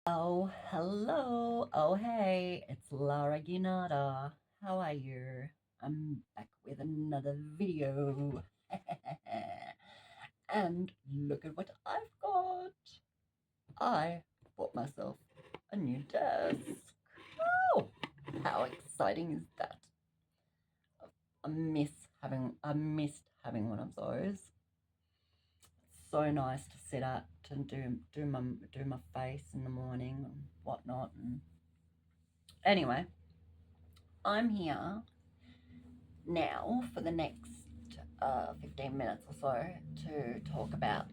Oh, hello. Oh, hey, it's Lara Ginata. How are you? I'm back with another video. And look at what I've got. I bought myself a new desk. Oh, how exciting is that? I missed having one of those. So nice to sit at and do my face in the morning and whatnot. And anyway, I'm here now for the next 15 minutes or so to talk about.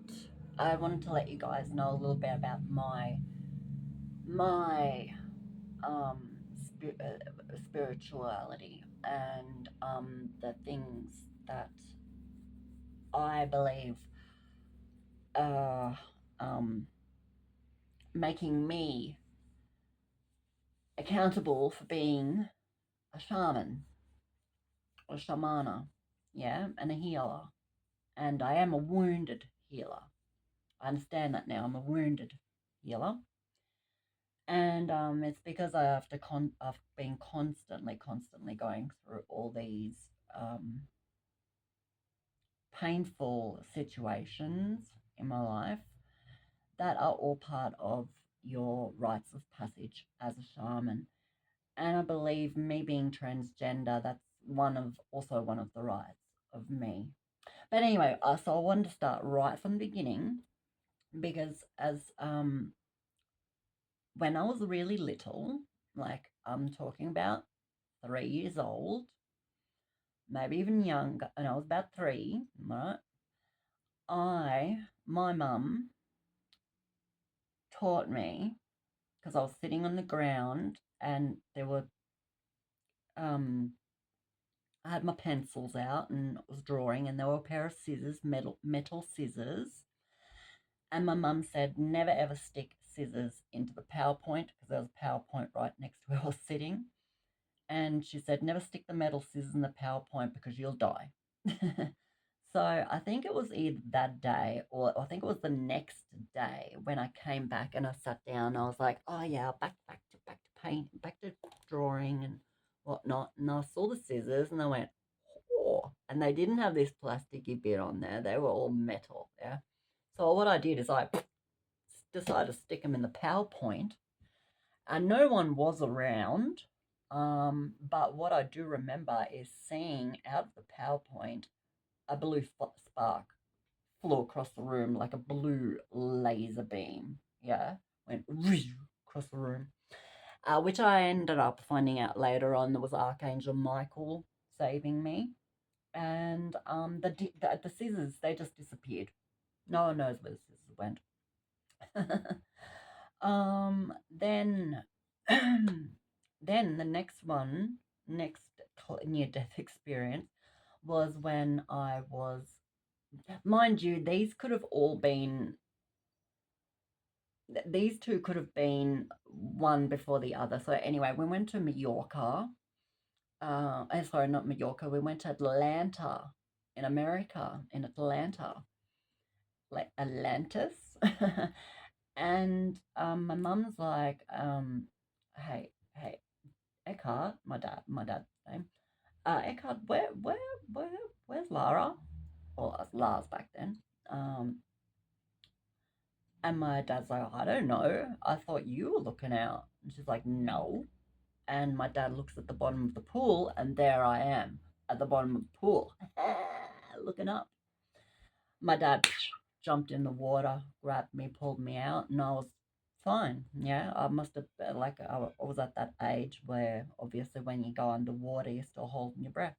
I wanted to let you guys know a little bit about my um, spirituality and the things that I believe are making me accountable for being a shaman or shamana, yeah, and a healer. And I am a wounded healer. I understand that now. I'm a wounded healer. And it's because I've been constantly going through all these um, painful situations in my life that are all part of your rites of passage as a shaman. And I believe me being transgender, that's also one of the rights of me. But anyway, so I wanted to start right from the beginning because as when I was really little, like I'm talking about 3 years old, maybe even younger, and I was about three, right? My mum taught me because I was sitting on the ground and there were, um, I had my pencils out and was drawing, and there were a pair of scissors, metal scissors. And my mum said, never ever stick scissors into the PowerPoint because there was a PowerPoint right next to where I was sitting. And she said, never stick the metal scissors in the PowerPoint because you'll die. So I think it was either that day or I think it was the next day when I came back and I sat down. I was like, oh yeah, back to paint, back to drawing and whatnot. And I saw the scissors and I went, oh, and they didn't have this plasticky bit on there. They were all metal. Yeah. So what I did is I decided to stick them in the PowerPoint, and no one was around. But what I do remember is seeing out of the PowerPoint a blue spark flew across the room like a blue laser beam. Yeah, went across the room, which I ended up finding out later on there was Archangel Michael saving me. And the scissors, they just disappeared. No one knows where the scissors went. Then, then the next near death experience was when I was, mind you, these two could have been one before the other. So anyway, we went to Mallorca. Sorry, not Mallorca. We went to Atlanta in America, in Atlanta, like Atlantis. And my mum's like, hey, Eckhart, my dad's name. Eckhart, where, where's Lara? Well, that's Lars back then. Um, and my dad's like, I don't know. I thought you were looking out. And she's like, no. And my dad looks at the bottom of the pool, and there I am at the bottom of the pool, looking up. My dad jumped in the water, grabbed me, pulled me out, and I was fine. Yeah, I must have I was at that age where obviously when you go underwater, you're still holding your breath.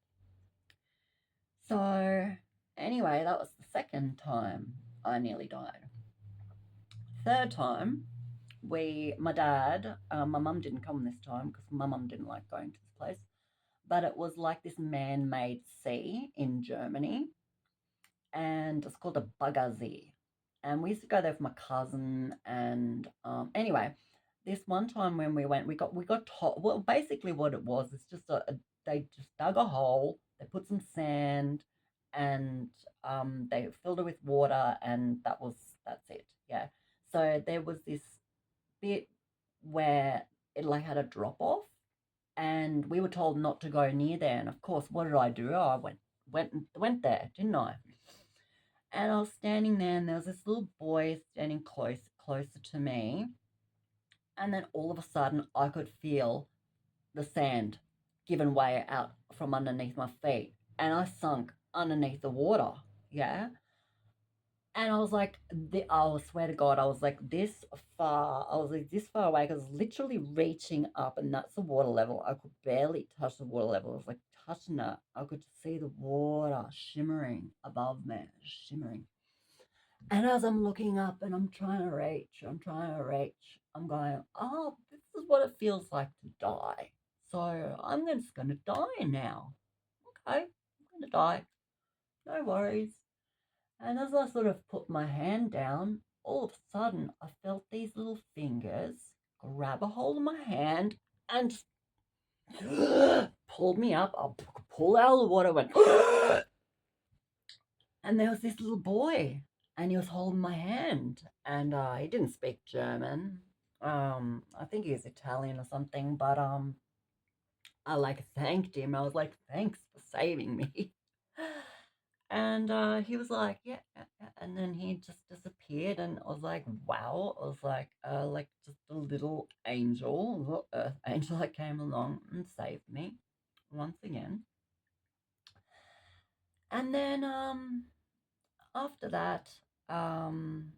So anyway, that was the second time I nearly died. Third time, my mum didn't come this time because my mum didn't like going to this place, but it was like this man-made sea in Germany, and it's called a Baggersee. And we used to go there with my cousin. And anyway, this one time when we went, we got told. Well, basically, what it was is just they just dug a hole, they put some sand, and they filled it with water, and that's it. Yeah. So there was this bit. where it like had a drop off, and we were told not to go near there. And of course, what did I do? I went there, didn't I? And I was standing there, and there was this little boy standing closer to me, and then all of a sudden, I could feel the sand giving way out from underneath my feet, and I sunk underneath the water. Yeah. And I was like, I swear to God, I was like this far. I was like this far away because I was literally reaching up, and that's the water level. I could barely touch the water level. I was like touching it. I could see the water shimmering above me, shimmering. And as I'm looking up and I'm going, oh, this is what it feels like to die. So I'm just going to die now. Okay, I'm going to die. No worries. And as I sort of put my hand down, all of a sudden I felt these little fingers grab a hold of my hand and just pulled me up. I pulled out of the water, went, and there was this little boy, and he was holding my hand, and he didn't speak German. I think he was Italian or something, but I like thanked him. I was like, thanks for saving me. And he was like, yeah, and then he just disappeared, and I was like, wow. I was like just a little angel, little earth angel that came along and saved me once again. And then after that, um,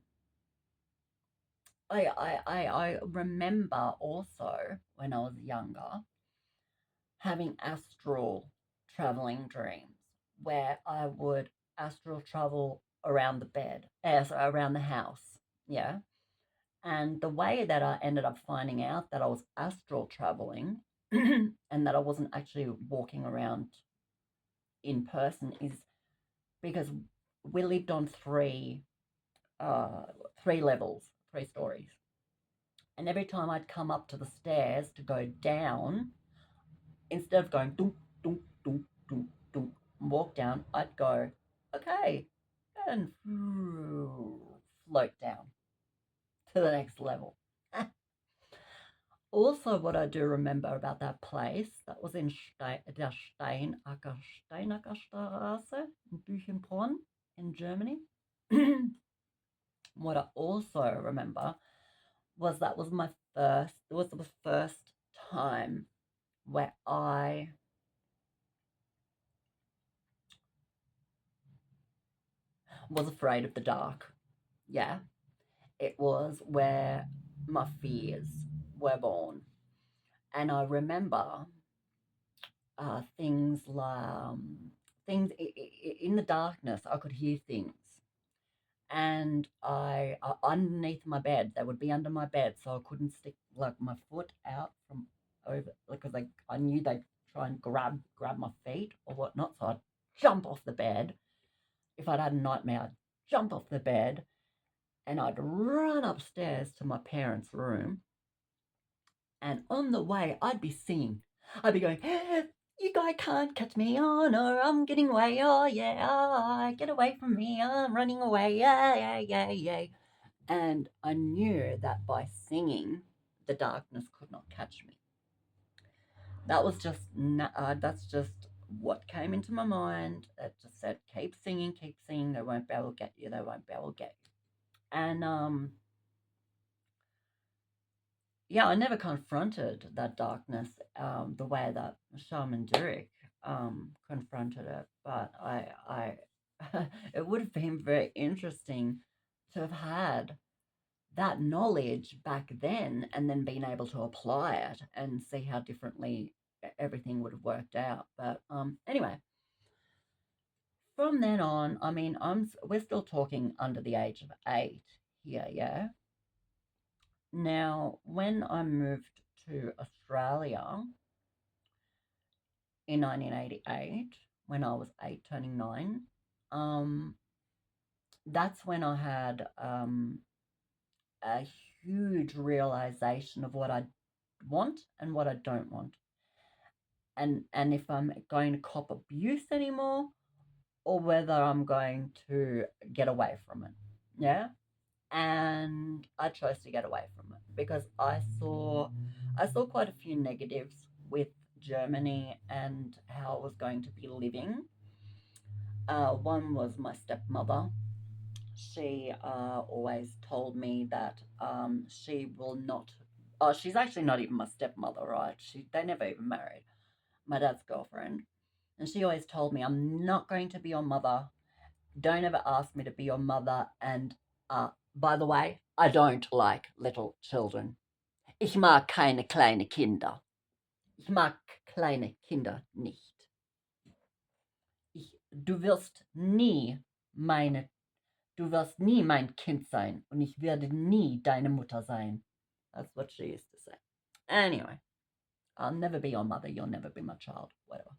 I remember also when I was younger having astral traveling dreams where I would astral travel around the bed, so around the house, yeah. And the way that I ended up finding out that I was astral traveling and that I wasn't actually walking around in person is because we lived on uh, three levels, 3 stories. And every time I'd come up to the stairs to go down, instead of going dunk, dunk, dunk, dunk, dunk, and walk down, I'd go, okay, and float down to the next level. Also, what I do remember about that place, that was in der Steinacker Straße in Büchenbronn in Germany. What I also remember was that was my first, it was the first time where I was afraid of the dark. Yeah, it was where my fears were born. And I remember things like things in the darkness. I could hear things, and I underneath my bed. They would be under my bed, so I couldn't stick like my foot out from over because I knew they'd try and grab my feet or whatnot. So I'd jump off the bed. If I'd had a nightmare, I'd jump off the bed and I'd run upstairs to my parents' room. And on the way, I'd be singing. I'd be going, you guys can't catch me. Oh no, I'm getting away. Oh yeah, oh, get away from me. I'm running away. Yeah, yeah, yeah, yeah. And I knew that by singing, the darkness could not catch me. That was just, that's just what came into my mind. That just said, keep singing, keep singing. They won't be able to get you. They won't be able to get you. And yeah, I never confronted that darkness the way that Shaman Durek confronted it, but it would have been very interesting to have had that knowledge back then and then being able to apply it and see how differently everything would have worked out. But anyway, from then on, I mean, we're still talking under the age of 8 here, yeah. Now, when I moved to Australia in 1988, when I was 8 turning 9, um, that's when I had a huge realization of what I want and what I don't want. And if I'm going to cop abuse anymore or whether I'm going to get away from it. Yeah. and I chose to get away from it because I saw quite a few negatives with Germany and how I was going to be living. One was my stepmother. She always told me that she will not. Oh, she's actually not even my stepmother, right? They never even married. My dad's girlfriend, and she always told me, "I'm not going to be your mother. Don't ever ask me to be your mother." And by the way, I don't like little children. Ich mag keine kleine Kinder. Ich mag kleine Kinder nicht. Meine, du wirst nie mein Kind sein und ich werde nie deine Mutter sein. That's what she used to say. Anyway, I'll never be your mother. You'll never be my child. Whatever.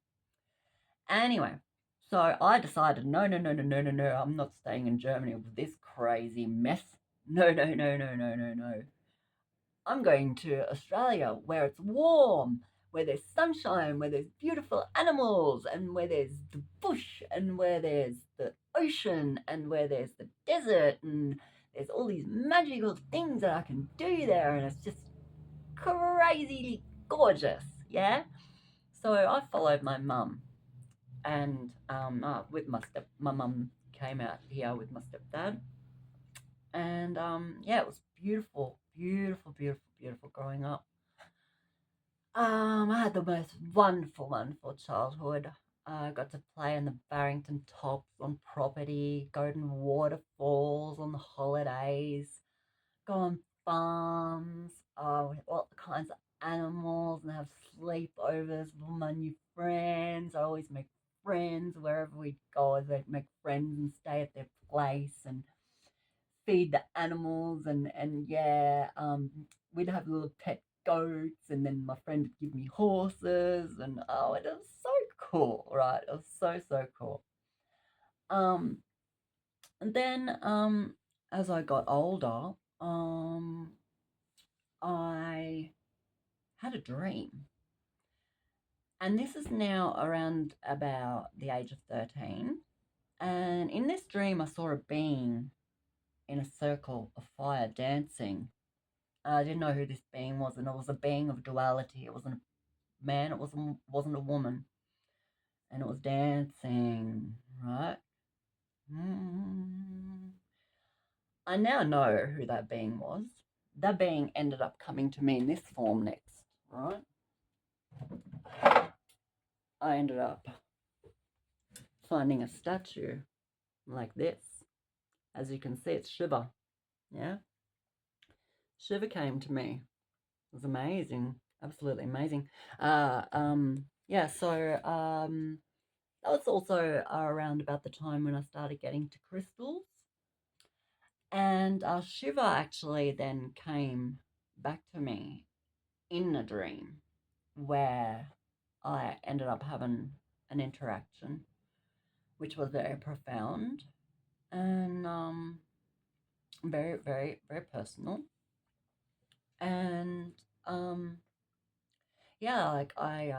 Anyway, so I decided, no, no, no, no, no, no, no. I'm not staying in Germany with this crazy mess. No, no, no, no, no, no, no. I'm going to Australia where it's warm, where there's sunshine, where there's beautiful animals, and where there's the bush, and where there's the ocean, and where there's the desert, and there's all these magical things that I can do there, and it's just crazily gorgeous, yeah? So I followed my mum, and with my mum came out here with my stepdad, and yeah, it was beautiful, beautiful, beautiful, beautiful growing up. I had the most wonderful, wonderful childhood. I got to play in the Barrington Tops on property, go to waterfalls on the holidays, go on farms, with all kinds of animals, and have sleepovers with my new friends. I always make friends wherever we go. I'd make friends and stay at their place and feed the animals, and yeah, we'd have little pet goats, and then my friend would give me horses, and oh, it was so cool, right? It was so cool. Um, and then as I got older, I had a dream, and this is now around about the age of 13. And in this dream, I saw a being in a circle of fire dancing. I didn't know who this being was, and it was a being of duality. It wasn't a man, it wasn't a woman, and it was dancing, right? Mm. I now know who that being was. That being ended up coming to me in this form next, right? I ended up finding a statue like this. As you can see, it's Shiva, yeah? Shiva came to me. It was amazing, absolutely amazing. Yeah, so that was also around about the time when I started getting to crystals. And Shiva actually then came back to me in a dream where I ended up having an interaction, which was very profound and very, very, very personal. And yeah, like I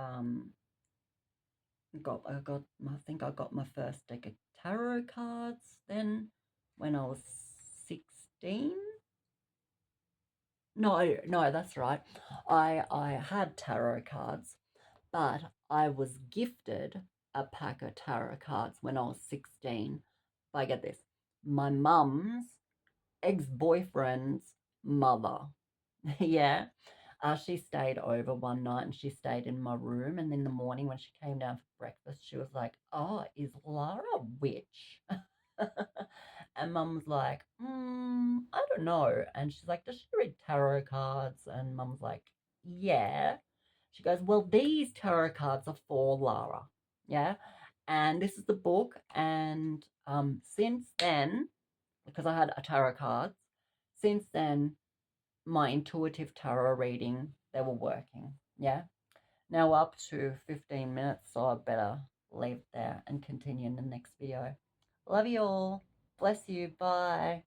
think I got my first deck of tarot cards then when I was 16. No, no, that's right. I had tarot cards, but I was gifted a pack of tarot cards when I was 16. If I get this, my mum's ex-boyfriend's mother. Yeah. She stayed over one night and she stayed in my room. And in the morning, when she came down for breakfast, she was like, "Oh, is Lara a witch?" And mum was like, I don't know. And she's like, "Does she read tarot cards?" And mum's like, "Yeah." She goes, "Well, these tarot cards are for Lara." Yeah. And this is the book. And since then, because I had a tarot cards, since then, my intuitive tarot reading, they were working. Yeah. Now up to 15 minutes, so I better leave there and continue in the next video. Love you all. Bless you. Bye.